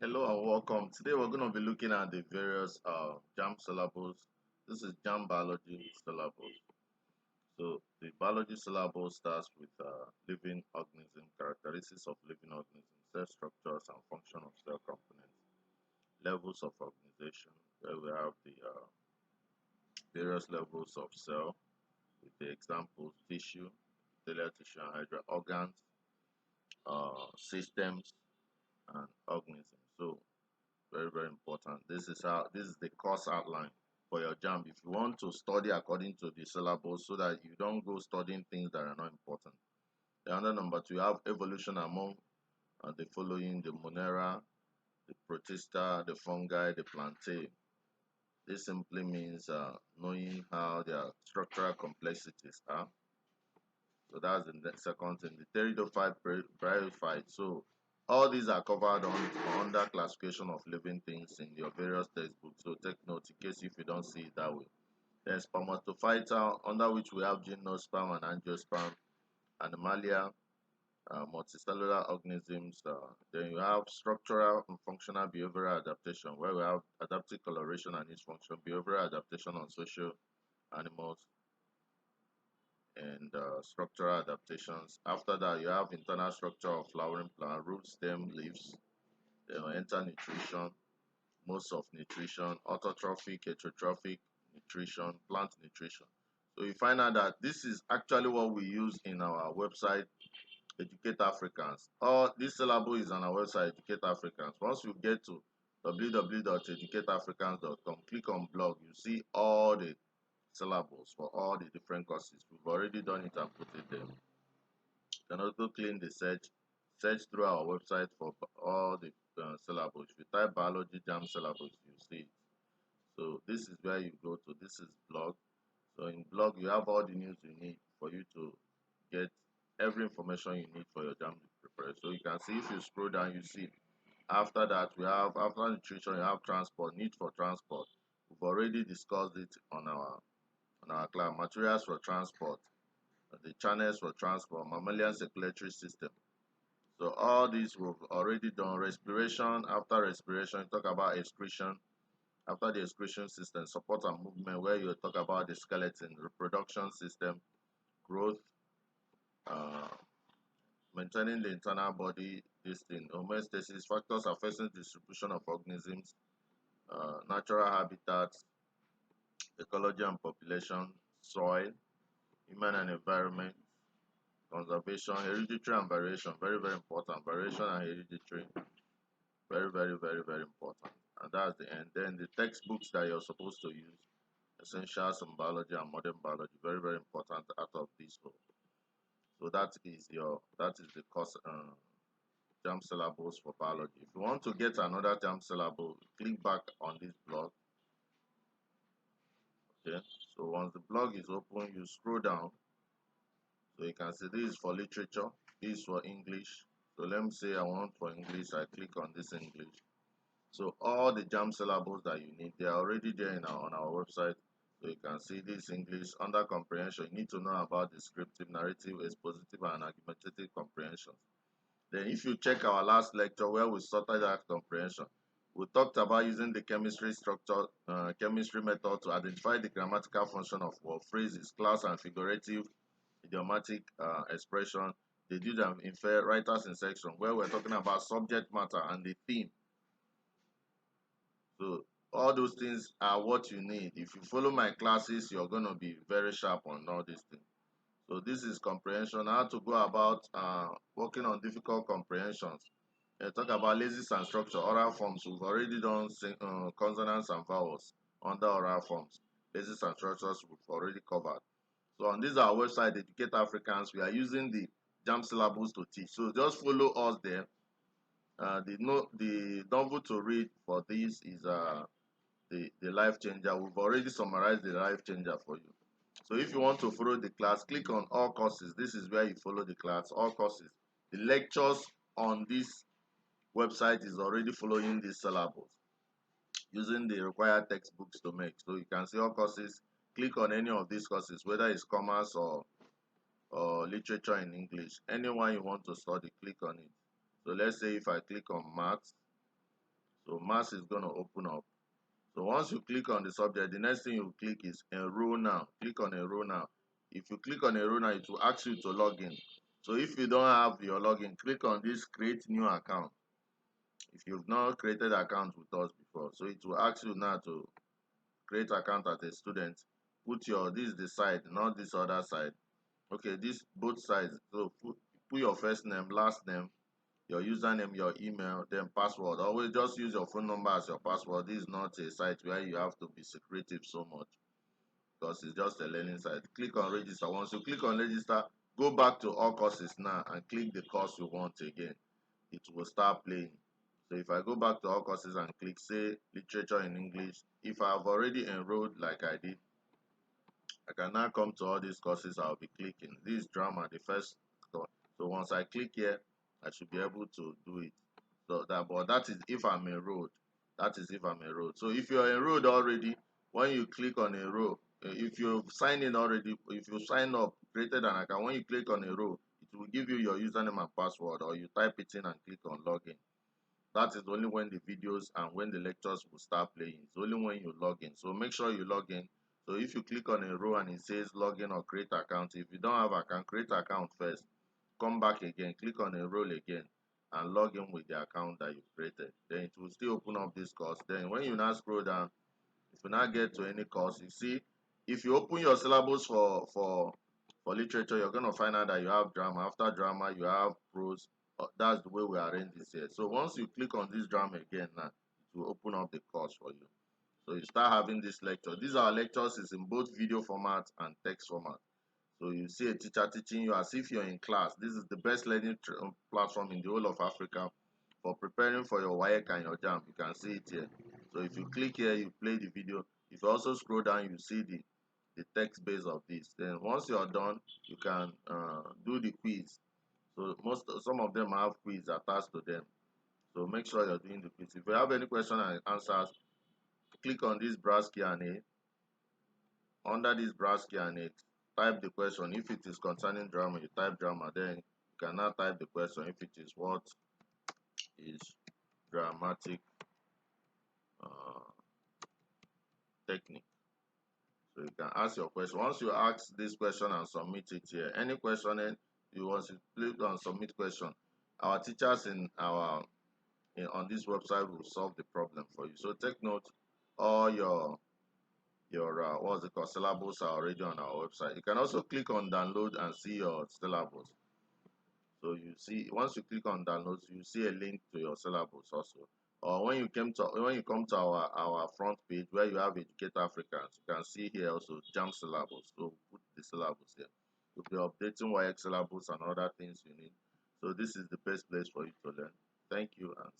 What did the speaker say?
Hello and welcome. Today we're going to be looking at the various Jamb syllables. This is Jamb biology syllabus. So the biology syllabus starts with living organism, characteristics of living organisms, cell structures and function of cell components, levels of organization, where we have the various levels of cell with the examples tissue, epithelial tissue and hydra organs, systems and organisms. So very important. This is the course outline for your JAMB. If you want to study according to the syllabus so that you don't go studying things that are not important. The other number two, you have evolution among the following: the Monera, the Protista, the fungi, the plantae. This simply means knowing how their structural complexities are. So that's the second thing. The pteridophyte, bryophyte. So all these are covered under classification of living things in your various textbooks. So take note in case if you don't see it that way. Then spermatophyta, under which we have gymnosperm and angiosperm, animalia, multicellular organisms. Then you have structural and functional behavioral adaptation, where we have adaptive coloration and its function, behavioral adaptation on social animals, and structural adaptations. After that, you have internal structure of flowering plant, root, stem, leaves. Then we enter nutrition, modes of nutrition, autotrophic, heterotrophic nutrition, plant nutrition. So you find out that this is actually what we use in our website, Educate Africans. All this syllabus is on our website, Educate Africans. Once you get to www.educateafricans.com, click on blog, you see all the syllables for all the different courses. We've already done it and put it there. You can also clean the search through our website for all the syllables. If you type biology jam syllabus, you see it. So this is where you go to. This is blog. So in blog, you have all the news you need for you to get every information you need for your jam to prepare. So you can see if you scroll down, you see after that we have after nutrition, you have transport, need for transport. We've already discussed it on our class. Materials for transport, the channels for transport, mammalian circulatory system. So all these we've already done. Respiration, after respiration, you talk about excretion. After the excretion system, support and movement, where you talk about the skeleton, reproduction system, growth, uh, maintaining the internal body, this thing, homeostasis, factors affecting distribution of organisms, natural habitats, ecology and population, soil, human and environment, conservation, hereditary and variation, very important. Variation and hereditary, very important. And that's the end. Then the textbooks that you're supposed to use, essentials in biology and modern biology, very important out of this whole. So that is the course jam syllabus for biology. If you want to get another jam syllabus, click back on this blog. Okay. So once the blog is open, you scroll down. So you can see this is for literature, this is for English. So let me say I want for English, I click on this English. So all the jam syllables that you need, they are already there on our website. So you can see this English under comprehension. You need to know about descriptive, narrative, expositive, and argumentative comprehensions. Then if you check our last lecture where we sorted that comprehension, we talked about using the chemistry method to identify the grammatical function of word, phrases, class, and figurative idiomatic expression. They did them infer writers in section where we're talking about subject matter and the theme. So all those things are what you need. If you follow my classes, you're going to be very sharp on all these things. So this is comprehension, how to go about working on difficult comprehensions. Talk about lexics and structure, oral forms. We've already done consonants and vowels under oral forms. Lexics and structures we've already covered. So on this our website, Educate Africans, we are using the JAM syllabus to teach. So just follow us there. The novel to read for this is the life changer. We've already summarized the life changer for you. So if you want to follow the class, click on all courses. This is where you follow the class, all courses. The lectures on this website is already following this syllabus using the required textbooks to make. So you can see all courses. Click on any of these courses, whether it's commerce or literature in English. Anyone you want to study, click on it. So let's say if I click on maths, So maths is going to open up. So once you click on the subject, the next thing you click is enroll now. Click on enroll now. If you click on enroll now, it will ask you to log in. So if you don't have your login, click on this create new account. If you've not created account with us before, so it will ask you now to create account as a student. Put your, this is the side, not this other side. Okay, this both sides. So put your first name, last name, your username, your email, then password. Always just use your phone number as your password. This is not a site where you have to be secretive so much, because it's just a learning site. Click on register. Once you click on register, go back to all courses now and click the course you want again. It will start playing. So if I go back to all courses and click say literature in English, if I have already enrolled like I did, I can now come to all these courses I'll be clicking. This drama, the first one. So once I click here, I should be able to do it. So that, but that is if I'm enrolled. That is if I'm enrolled. So if you're enrolled already, when you click on enroll, if you've signed in already, if you sign up, created an account, when you click on enroll, it will give you your username and password, or you type it in and click on login. That is only when the videos and when the lectures will start playing. It's only when you log in. So make sure you log in. So if you click on a row and it says login or create account, if you don't have account, create account first. Come back again, click on enroll again, and log in with the account that you created. Then it will still open up this course. Then when you now scroll down, if you now get to any course, you see, if you open your syllabus for literature, you're going to find out that you have drama. After drama, you have prose. That's the way we arrange this here. So once you click on this drama again now, it will open up the course for you. So you start having this lecture. These are lectures is in both video format and text format. So you see a teacher teaching you as if you're in class. This is the best learning platform in the whole of Africa for preparing for your WAEC and your Jamb. You can see it here. So if you click here, you play the video. If you also scroll down, you see the text base of this. Then once you're done, you can do the quiz. So some of them have quiz attached to them. So make sure you're doing the quiz. If you have any question and answers, click on this browse Q&A. Under this browse Q&A, type the question. If it is concerning drama, you type drama. Then you can now type the question. If it is what is dramatic uh, technique. So you can ask your question. Once you ask this question and submit it here, any question you want to click on submit question, our teachers on this website will solve the problem for you. So take note, all your what's it called, syllabus are already on our website. You can also click on download and see your syllabus. So you see, once you click on downloads, you see a link to your syllabus also. Or when you come to our front page where you have Educate Africans, you can see here also Jamb syllabus. So put the syllabus here. You'll be updating YX syllabus and other things you need. So this is the best place for you to learn. Thank you and